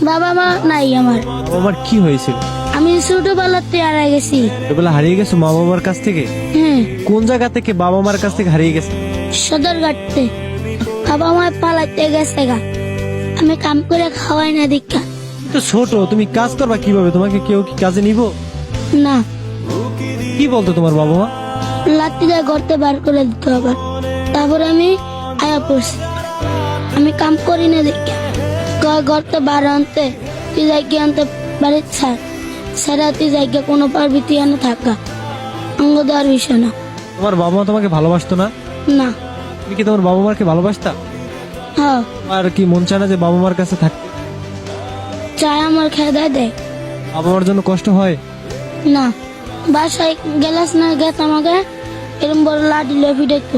বাবা মা নাই আমার। আমার কি হয়েছিল? আমি ছোটবেলাতে হারিয়ে গেছি। ছোটবেলা হারিয়ে গেছো মা বাবার কাছ থেকে? হ্যাঁ, কোন জায়গা থেকে বাবা মার কাছ থেকে হারিয়ে গেছে? সদরঘাটতে। বাবা মা পালাতে গেছে গা, আমি কাম করে খাওয়াই না দীক্ষা। তো ছোট, তুমি কাজ করবা কিভাবে? তোমাকে কেউ কি কাজে নিব? না, কি বলতো তোমার বাবা মা? লাঠিটা গর্তে বার করে দিতে হবে। তারপর আমি আয়া পড়ছি, আমি কাম করি না দীক্ষা। গর্তে বার আনতে তুই জায়গা আনতে বাড়ির ছাড়া তুই জায়গা কোনো পারবি তুই আনে থাকা অঙ্গ দেওয়ার বিষয় না। তোমার বাবা মা তোমাকে ভালোবাসতো না? না। তুমি কি তোমার বাবা মাকে ভালোবাসতা? হ্যাঁ, আর কি মন চায় না যে বাবা মার কাছে থাকতে? চায় আমার খেয়ে দেয়। বাবা মার জন্য কষ্ট হয়? না, বাসায় গেলাস না গেত আমাকে এরম বড় লাঠি লেফি দেখতো।